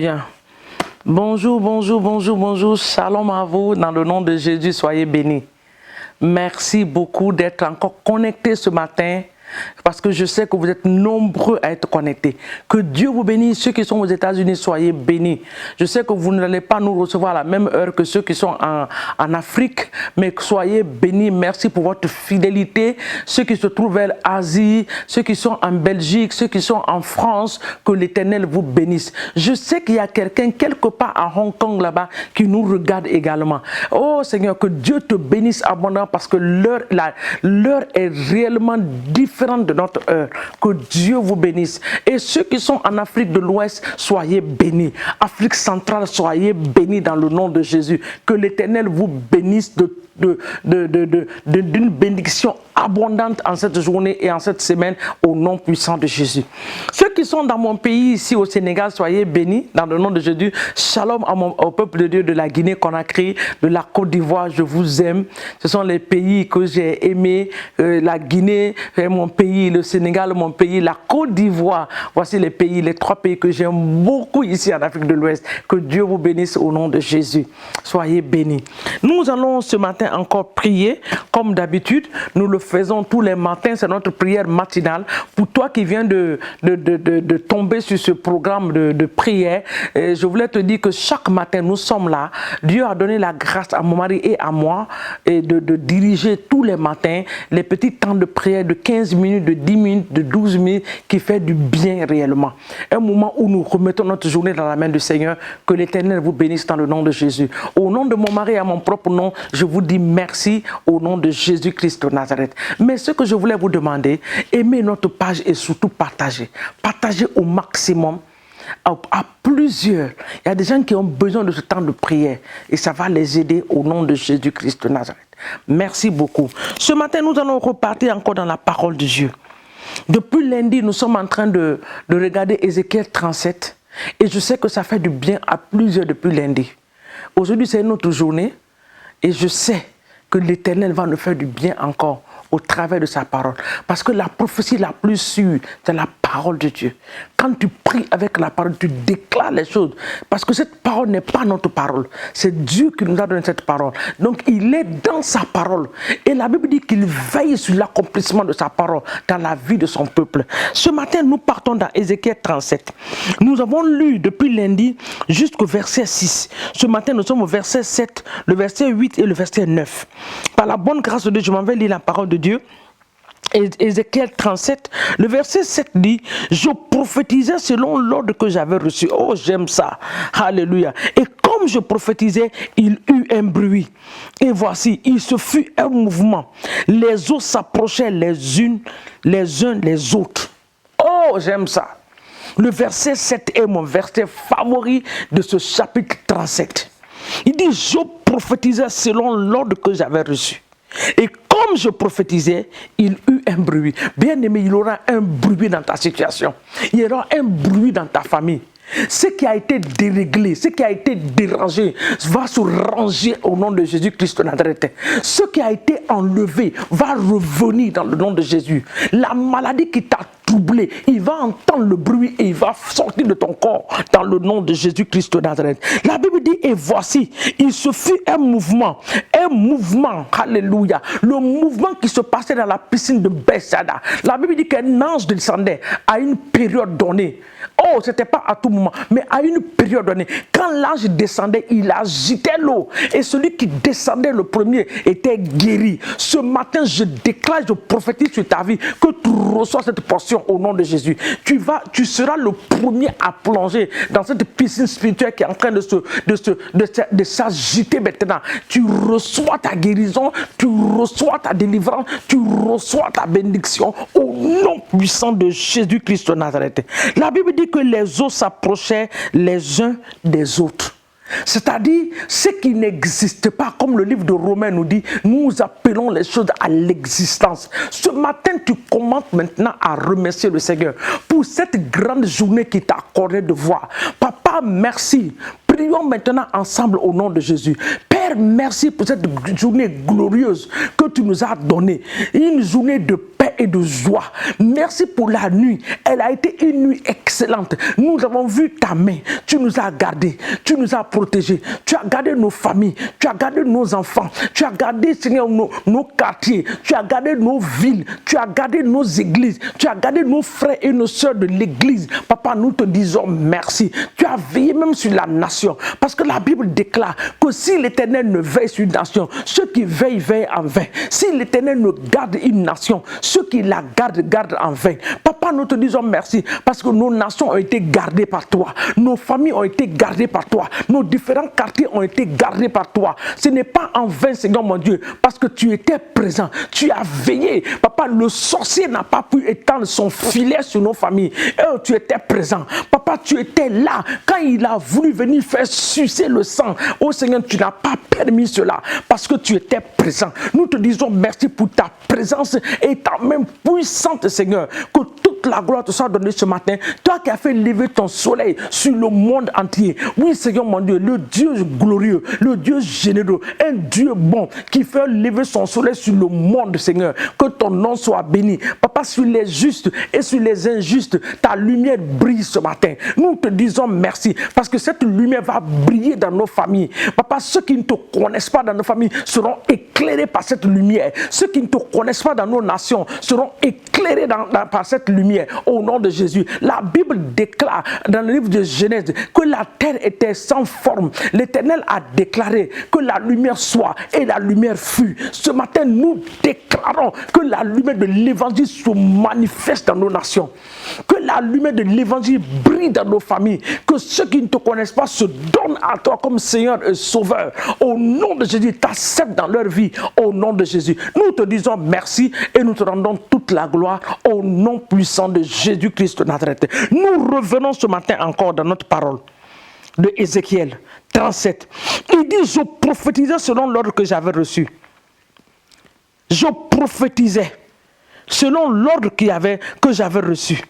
Bien. Bonjour, bonjour, bonjour, bonjour. Shalom à vous. Dans le nom de Jésus, soyez bénis. Merci beaucoup d'être encore connectés ce matin. Parce que je sais que vous êtes nombreux à être connectés. Que Dieu vous bénisse. Ceux qui sont aux États-Unis, soyez bénis. Je sais que vous n'allez pas nous recevoir à la même heure que ceux qui sont en Afrique, mais soyez bénis. Merci pour votre fidélité. Ceux qui se trouvent vers l'Asie, ceux qui sont en Belgique, ceux qui sont en France, que l'Éternel vous bénisse. Je sais qu'il y a quelqu'un quelque part à Hong Kong là-bas qui nous regarde également. Oh Seigneur, que Dieu te bénisse abondamment parce que l'heure est réellement différente de notre heure. Que Dieu vous bénisse. Et ceux qui sont en Afrique de l'Ouest, soyez bénis. Afrique centrale, soyez bénis dans le nom de Jésus. Que l'Éternel vous bénisse d'une bénédiction abondante en cette journée et en cette semaine au nom puissant de Jésus. Ceux qui sont dans mon pays ici au Sénégal, soyez bénis dans le nom de Jésus. Shalom au peuple de Dieu de la Guinée-Conakry, de la Côte d'Ivoire, je vous aime. Ce sont les pays que j'ai aimés. La Guinée est mon pays, le Sénégal mon pays, la Côte d'Ivoire. Voici les pays, les trois pays que j'aime beaucoup ici en Afrique de l'Ouest. Que Dieu vous bénisse au nom de Jésus. Soyez bénis. Nous allons ce matin encore prier comme d'habitude. Nous le faisons tous les matins, c'est notre prière matinale. Pour toi qui viens de tomber sur ce programme de prière, je voulais te dire que chaque matin nous sommes là. Dieu a donné la grâce à mon mari et à moi et de diriger tous les matins les petits temps de prière de 15 minutes, de 10 minutes, de 12 minutes qui fait du bien réellement. Un moment où nous remettons notre journée dans la main du Seigneur. Que l'Éternel vous bénisse dans le nom de Jésus. Au nom de mon mari et à mon propre nom, je vous dis merci au nom de Jésus-Christ de Nazareth. Mais ce que je voulais vous demander, aimez notre page et surtout partagez. Partagez au maximum. À plusieurs. Il y a des gens qui ont besoin de ce temps de prière et ça va les aider au nom de Jésus-Christ de Nazareth. Merci beaucoup. Ce matin, nous allons repartir encore dans la parole de Dieu. Depuis lundi, nous sommes en train de regarder Ézéchiel 37 et je sais que ça fait du bien à plusieurs depuis lundi. Aujourd'hui, c'est une autre journée et je sais que l'Éternel va nous faire du bien encore au travers de sa parole. Parce que la prophétie la plus sûre, c'est la parole de Dieu. Quand tu pries avec la parole, tu déclares les choses. Parce que cette parole n'est pas notre parole. C'est Dieu qui nous a donné cette parole. Donc il est dans sa parole. Et la Bible dit qu'il veille sur l'accomplissement de sa parole dans la vie de son peuple. Ce matin, nous partons dans Ézéchiel 37. Nous avons lu depuis lundi jusqu'au verset 6. Ce matin, nous sommes au verset 7, le verset 8 et le verset 9. Par la bonne grâce de Dieu, je m'en vais lire la parole de Dieu. Ézéchiel 37, le verset 7 dit: je prophétisais selon l'ordre que j'avais reçu. Oh, j'aime ça. Alléluia. Et comme je prophétisais, il eut un bruit. Et voici, il se fut un mouvement. Les eaux s'approchaient les uns les autres. Oh, j'aime ça. Le verset 7 est mon verset favori de ce chapitre 37. Il dit: je prophétisais selon l'ordre que j'avais reçu. Et comme je prophétisais, il eut un bruit. Bien aimé, il y aura un bruit dans ta situation. Il y aura un bruit dans ta famille. Ce qui a été déréglé, ce qui a été dérangé, va se ranger au nom de Jésus-Christ de Nazareth. Ce qui a été enlevé va revenir dans le nom de Jésus. La maladie qui t'a troublé, il va entendre le bruit et il va sortir de ton corps dans le nom de Jésus-Christ de Nazareth. La Bible dit: et voici, il se fit un mouvement, alléluia, le mouvement qui se passait dans la piscine de Bethsaida. La Bible dit qu'un ange descendait à une période donnée. Oh, c'était pas à tout moment, mais à une période donnée. Quand l'ange descendait, il agitait l'eau. Et celui qui descendait le premier était guéri. Ce matin, je déclare, je prophétise sur ta vie que tu reçois cette portion au nom de Jésus. Tu seras le premier à plonger dans cette piscine spirituelle qui est en train de s'agiter maintenant. Tu reçois ta guérison, tu reçois ta délivrance, tu reçois ta bénédiction au nom puissant de Jésus-Christ de Nazareth. La Bible dit que les eaux s'approchaient les uns des autres. C'est-à-dire, ce qui n'existe pas, comme le livre de Romains nous dit, nous appelons les choses à l'existence. Ce matin, tu commences maintenant à remercier le Seigneur pour cette grande journée qui t'a accordé de voir. Papa, merci. Prions maintenant ensemble au nom de Jésus. Père, merci pour cette journée glorieuse que tu nous as donnée. Une journée de paix, et de joie. Merci pour la nuit. Elle a été une nuit excellente. Nous avons vu ta main. Tu nous as gardés. Tu nous as protégés. Tu as gardé nos familles. Tu as gardé nos enfants. Tu as gardé, Seigneur, nos quartiers. Tu as gardé nos villes. Tu as gardé nos églises. Tu as gardé nos frères et nos sœurs de l'église. Papa, nous te disons merci. Tu as veillé même sur la nation. Parce que la Bible déclare que si l'Éternel ne veille sur une nation, ceux qui veillent, veillent en vain. Si l'Éternel ne garde une nation, ceux qui la gardent, gardent en vain. Papa, nous te disons merci parce que nos nations ont été gardées par toi. Nos familles ont été gardées par toi. Nos différents quartiers ont été gardés par toi. Ce n'est pas en vain, Seigneur mon Dieu, parce que tu étais présent. Tu as veillé. Papa, le sorcier n'a pas pu étendre son filet sur nos familles. Et tu étais présent. Papa, tu étais là. Quand il a voulu venir faire sucer le sang, oh Seigneur, tu n'as pas permis cela parce que tu étais présent. Nous te disons merci pour ta présence et ta main puissante, Seigneur. Que toute la gloire te soit donnée ce matin. Toi qui as fait lever ton soleil sur le monde entier. Oui, Seigneur mon Dieu, le Dieu glorieux, le Dieu généreux, un Dieu bon qui fait lever son soleil sur le monde, Seigneur. Que ton nom soit béni. Papa, sur les justes et sur les injustes, ta lumière brille ce matin. Nous te disons merci parce que cette lumière va briller dans nos familles. Papa, ceux qui ne te connaissent pas dans nos familles seront éclairés par cette lumière. Ceux qui ne te connaissent pas dans nos nations seront éclairés par cette lumière. Au nom de Jésus. La Bible déclare dans le livre de Genèse que la terre était sans forme. L'Éternel a déclaré que la lumière soit et la lumière fut. Ce matin, nous déclarons que la lumière de l'évangile se manifeste dans nos nations. Que la lumière de l'évangile brille dans nos familles. Que ceux qui ne te connaissent pas se donnent à toi comme Seigneur et Sauveur. Au nom de Jésus, t'acceptent dans leur vie. Au nom de Jésus. Nous te disons merci et nous te rendons toute la gloire au nom puissant de Jésus-Christ de Nazareth. Nous revenons ce matin encore dans notre parole de Ézéchiel 37. Il dit, je prophétisais selon l'ordre que j'avais reçu. Je prophétisais selon l'ordre que j'avais reçu.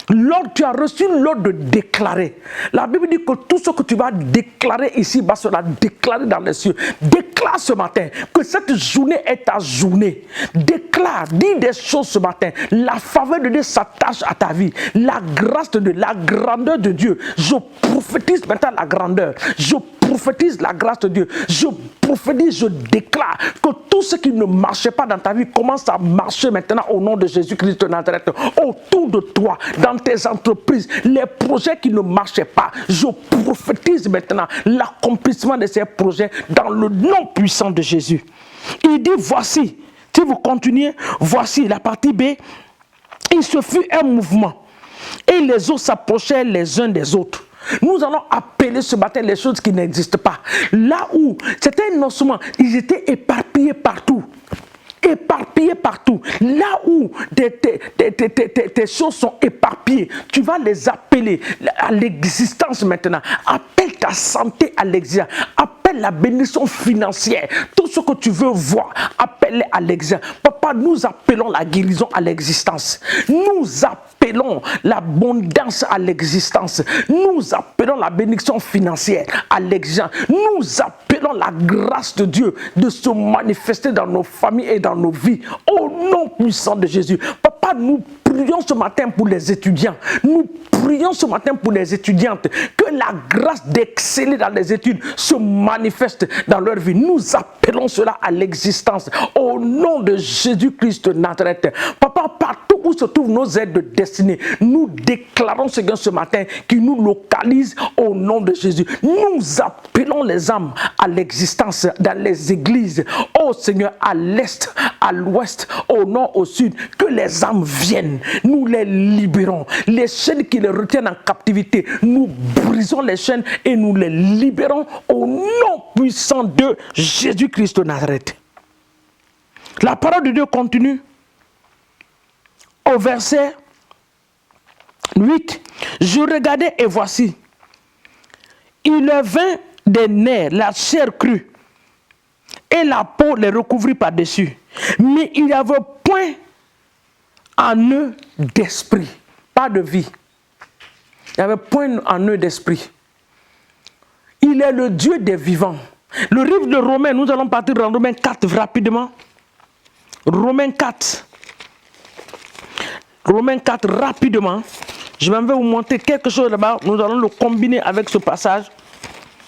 L'ordre, tu as reçu l'ordre de déclarer. La Bible dit que tout ce que tu vas déclarer ici va sera déclaré dans les cieux. Déclare ce matin que cette journée est ta journée. Déclare, dis des choses ce matin. La faveur de Dieu s'attache à ta vie. La grâce de Dieu, la grandeur de Dieu. Je prophétise maintenant la grandeur. Je prophétise la grâce de Dieu. Je prophétise, je déclare que tout ce qui ne marchait pas dans ta vie commence à marcher maintenant au nom de Jésus-Christ de Nazareth. Autour de toi, dans tes entreprises, les projets qui ne marchaient pas, je prophétise maintenant l'accomplissement de ces projets dans le nom puissant de Jésus. Il dit, voici, si vous continuez, voici la partie B, il se fut un mouvement et les eaux s'approchaient les uns des autres. Nous allons appeler ce matin les choses qui n'existent pas. Là où c'était un ossement, ils étaient éparpillés partout. Éparpillés partout. Là où tes choses sont éparpillées, tu vas les appeler à l'existence maintenant. Appelle ta santé à l'existence. Appelle la bénédiction financière. Tout ce que tu veux voir, appelle-les à l'existence. Papa, nous appelons la guérison à l'existence. Nous appelons l'abondance à l'existence. Nous appelons la bénédiction financière à l'existence. Nous appelons la grâce de Dieu de se manifester dans nos familles et dans nos vies. Au nom puissant de Jésus. Papa, nous prions ce matin pour les étudiants. Nous prions ce matin pour les étudiantes. Que la grâce d'exceller dans les études se manifeste dans leur vie. Nous appelons cela à l'existence. Au nom de Jésus-Christ de Nazareth. Papa, partout où se trouvent nos aides de destinée, nous déclarons Seigneur ce matin qui nous localise au nom de Jésus. Nous appelons les âmes à l'existence dans les églises. Oh Seigneur, à l'est, à l'ouest, au nord, au sud, que les âmes viennent. Nous les libérons. Les chaînes qui les retiennent en captivité, nous brisons les chaînes et nous les libérons au nom puissant de Jésus-Christ de Nazareth. La parole de Dieu continue au verset 8. Je regardais et voici, il vint des nerfs, la chair crue, et la peau les recouvrit par-dessus. Mais il n'y avait point en eux d'esprit, pas de vie. Il n'y avait point en eux d'esprit. Il est le Dieu des vivants. Le livre de Romains, nous allons partir dans Romains 4 rapidement. Romains 4. Romains 4, rapidement. Je vais vous montrer quelque chose là-bas. Nous allons le combiner avec ce passage.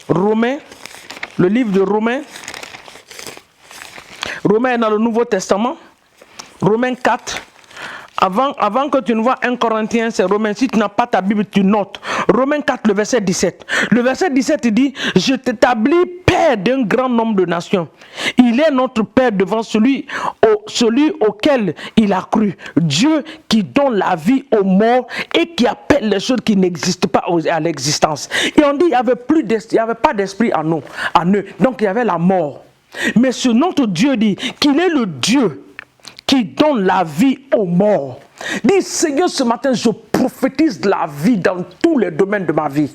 Romains, le livre de Romains. Romains est dans le Nouveau Testament. Romains 4. Avant que tu ne vois 1 Corinthiens, c'est Romains. Si tu n'as pas ta Bible, tu notes. Romains 4, le verset 17. Le verset 17 dit, je t'établis père d'un grand nombre de nations. Il est notre père devant celui auquel il a cru. Dieu qui donne la vie aux morts et qui appelle les choses qui n'existent pas à l'existence. Et on dit, il n'y avait pas d'esprit en eux. Donc il y avait la mort. Mais ce notre Dieu dit qu'il est le Dieu qui donne la vie aux morts. Dis, Seigneur, ce matin, je prophétise la vie dans tous les domaines de ma vie.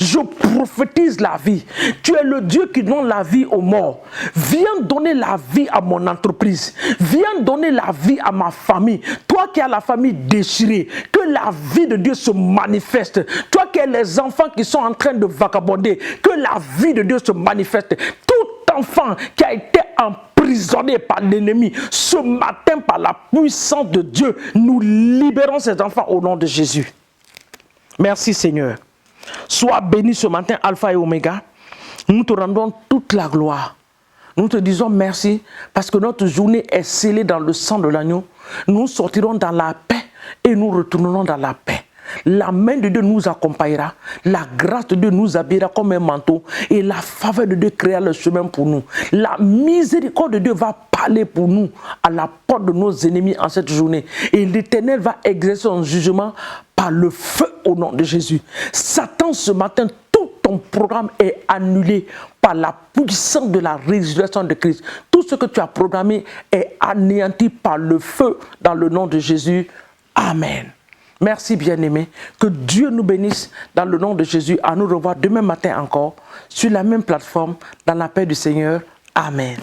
Je prophétise la vie. Tu es le Dieu qui donne la vie aux morts. Viens donner la vie à mon entreprise. Viens donner la vie à ma famille. Toi qui as la famille déchirée, que la vie de Dieu se manifeste. Toi qui as les enfants qui sont en train de vagabonder, que la vie de Dieu se manifeste. Tout enfant qui a été emprisonné par l'ennemi, ce matin, par la puissance de Dieu, nous libérons ces enfants au nom de Jésus. Merci Seigneur. Sois béni ce matin, Alpha et Oméga. Nous te rendons toute la gloire. Nous te disons merci parce que notre journée est scellée dans le sang de l'agneau. Nous sortirons dans la paix et nous retournerons dans la paix. La main de Dieu nous accompagnera, la grâce de Dieu nous habillera comme un manteau et la faveur de Dieu créera le chemin pour nous. La miséricorde de Dieu va parler pour nous à la porte de nos ennemis en cette journée. Et l'Éternel va exercer son jugement par le feu au nom de Jésus. Satan, ce matin, tout ton programme est annulé par la puissance de la résurrection de Christ. Tout ce que tu as programmé est anéanti par le feu dans le nom de Jésus. Amen. Merci bien-aimés. Que Dieu nous bénisse dans le nom de Jésus. À nous revoir demain matin encore sur la même plateforme dans la paix du Seigneur. Amen.